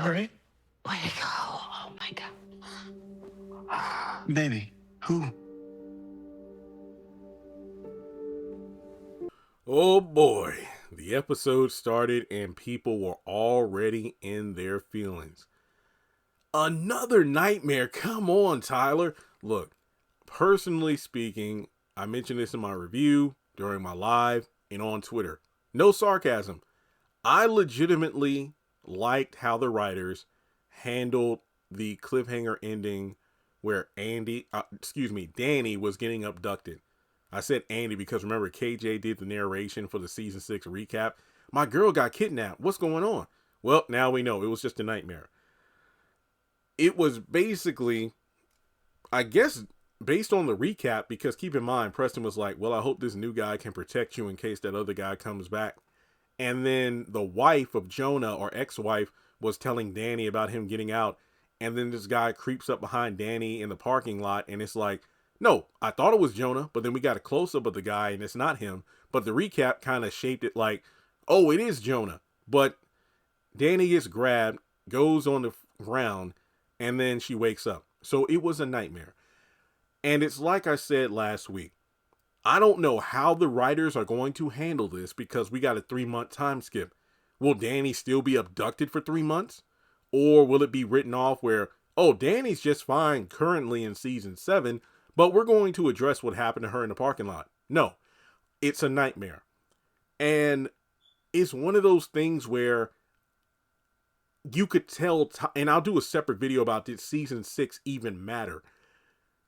all right? Where'd it go? Oh my God. Baby, who? Oh boy, the episode started and people were already in their feelings. Another nightmare. Come on, Tyler. Look, personally speaking, I mentioned this in my review, during my live, and on Twitter. No sarcasm. I legitimately liked how the writers handled the cliffhanger ending where Danny was getting abducted. I said Andy because remember KJ did the narration for the season 6 recap. My girl got kidnapped. What's going on? Well, now we know. It was just a nightmare. It was basically, I guess, based on the recap, because keep in mind, Preston was like, well, I hope this new guy can protect you in case that other guy comes back. And then the wife of Jonah, or ex-wife, was telling Danny about him getting out. And then this guy creeps up behind Danny in the parking lot. And it's like, no, I thought it was Jonah. But then we got a close-up of the guy and it's not him. But the recap kind of shaped it like, oh, it is Jonah. But Danny gets grabbed, goes on the ground, and then she wakes up. So it was a nightmare. And it's like I said last week. I don't know how the writers are going to handle this because we got a 3-month time skip. Will Danny still be abducted for 3 months? Or will it be written off where, oh, Danny's just fine currently in season 7, but we're going to address what happened to her in the parking lot? No, it's a nightmare. And it's one of those things where you could tell, and I'll do a separate video about did season 6 even matter.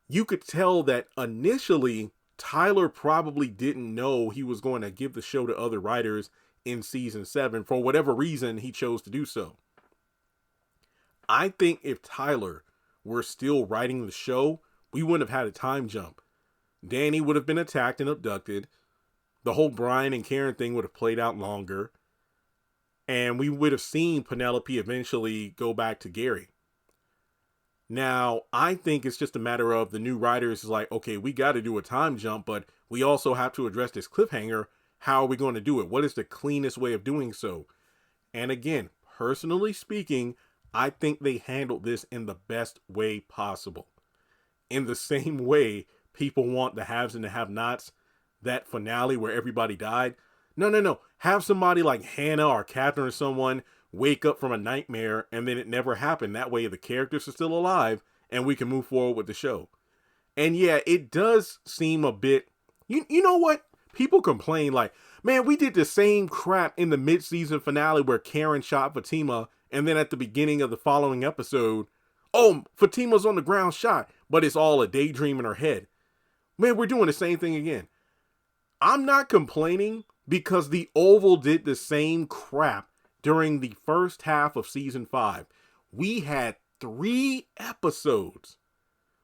You could tell that initially Tyler probably didn't know he was going to give the show to other writers in season 7 for whatever reason he chose to do so. I think if Tyler were still writing the show, we wouldn't have had a time jump. Danny would have been attacked and abducted. The whole Brian and Karen thing would have played out longer. And we would have seen Penelope eventually go back to Gary. Now, I think it's just a matter of the new writers is like, okay, we got to do a time jump, but we also have to address this cliffhanger. How are we going to do it? What is the cleanest way of doing so? And again, personally speaking, I think they handled this in the best way possible. In the same way people want the haves and the have-nots, that finale where everybody died. No. Have somebody like Hannah or Catherine or someone wake up from a nightmare and then it never happened. That way the characters are still alive and we can move forward with the show. And yeah, it does seem a bit, you know what? People complain like, man, we did the same crap in the mid-season finale where Karen shot Fatima, and then at the beginning of the following episode, oh, Fatima's on the ground shot, but it's all a daydream in her head. Man, we're doing the same thing again. I'm not complaining because the Oval did the same crap during the first half of season 5. We had 3 episodes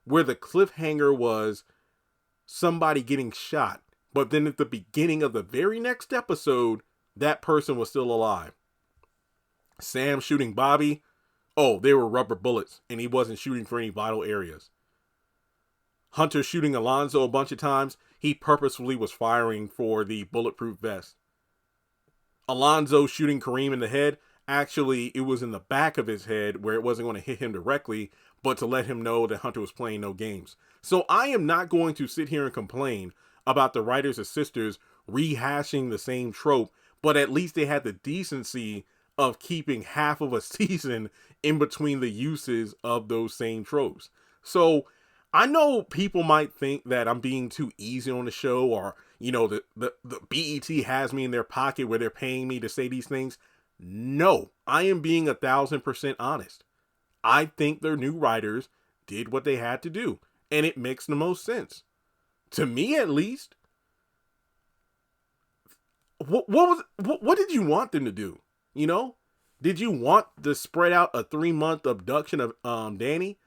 where the cliffhanger was somebody getting shot. But then at the beginning of the very next episode, that person was still alive. Sam shooting Bobby. Oh, they were rubber bullets and he wasn't shooting for any vital areas. Hunter shooting Alonzo a bunch of times. He purposefully was firing for the bulletproof vest. Alonzo shooting Kareem in the head. Actually, it was in the back of his head where it wasn't going to hit him directly, but to let him know that Hunter was playing no games. So I am not going to sit here and complain about the writers of Sisters rehashing the same trope, but at least they had the decency of keeping half of a season in between the uses of those same tropes. So I know people might think that I'm being too easy on the show, or, you know, the BET has me in their pocket where they're paying me to say these things. No, I am being 1,000% honest. I think their new writers did what they had to do, and it makes the most sense. To me, at least. What did you want them to do? You know? Did you want to spread out a 3-month abduction of Danny?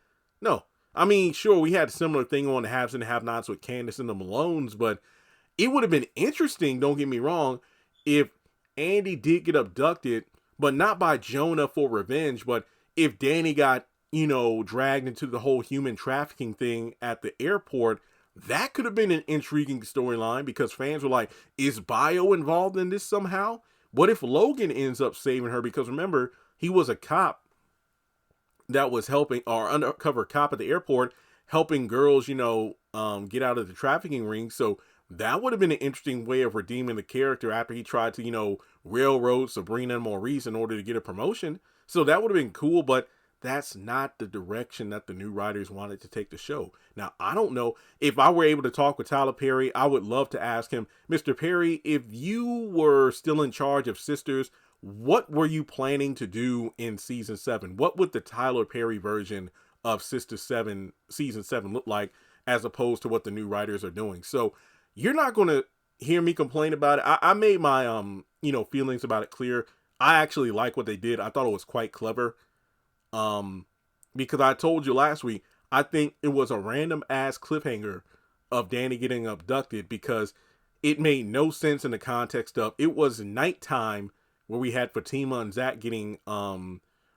No. I mean, sure, we had a similar thing on the Haves and the Have-Nots with Candace and the Malones, but it would have been interesting, don't get me wrong, if Andy did get abducted, but not by Jonah for revenge, but if Danny got, you know, dragged into the whole human trafficking thing at the airport, that could have been an intriguing storyline because fans were like, is Bio involved in this somehow? What if Logan ends up saving her? Because remember, he was a cop that was helping, or undercover cop at the airport helping girls, get out of the trafficking ring. So that would have been an interesting way of redeeming the character after he tried to, railroad Sabrina and Maurice in order to get a promotion. So that would have been cool, but that's not the direction that the new writers wanted to take the show. Now, I don't know if I were able to talk with Tyler Perry. I would love to ask him, Mr. Perry, if you were still in charge of Sisters, what were you planning to do in season 7? What would the Tyler Perry version of Sisters 7 season 7 look like as opposed to what the new writers are doing? So you're not going to hear me complain about it. I made my feelings about it clear. I actually like what they did. I thought it was quite clever. Because I told you last week, I think it was a random ass cliffhanger of Danny getting abducted because it made no sense in the context of it was nighttime where we had Fatima and Zach getting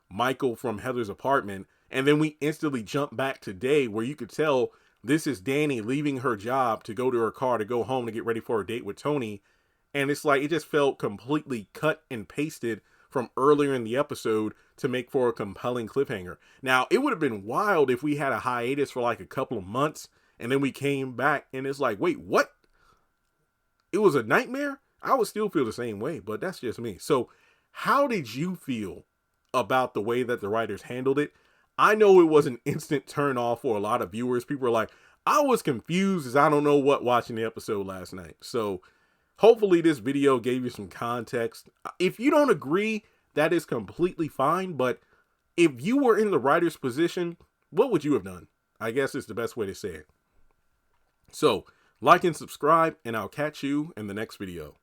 Michael from Heather's apartment, and then we instantly jump back to day where you could tell this is Danny leaving her job to go to her car to go home to get ready for a date with Tony. And it's like it just felt completely cut and pasted from earlier in the episode to make for a compelling cliffhanger. Now, it would have been wild if we had a hiatus for like a couple of months and then we came back and it's like, wait, what? It was a nightmare? I would still feel the same way, but that's just me. So how did you feel about the way that the writers handled it? I know it was an instant turn off for a lot of viewers. People were like, I was confused as I don't know what watching the episode last night. So hopefully this video gave you some context. If you don't agree, that is completely fine. But if you were in the writer's position, what would you have done? I guess it's the best way to say it. So like and subscribe, and I'll catch you in the next video.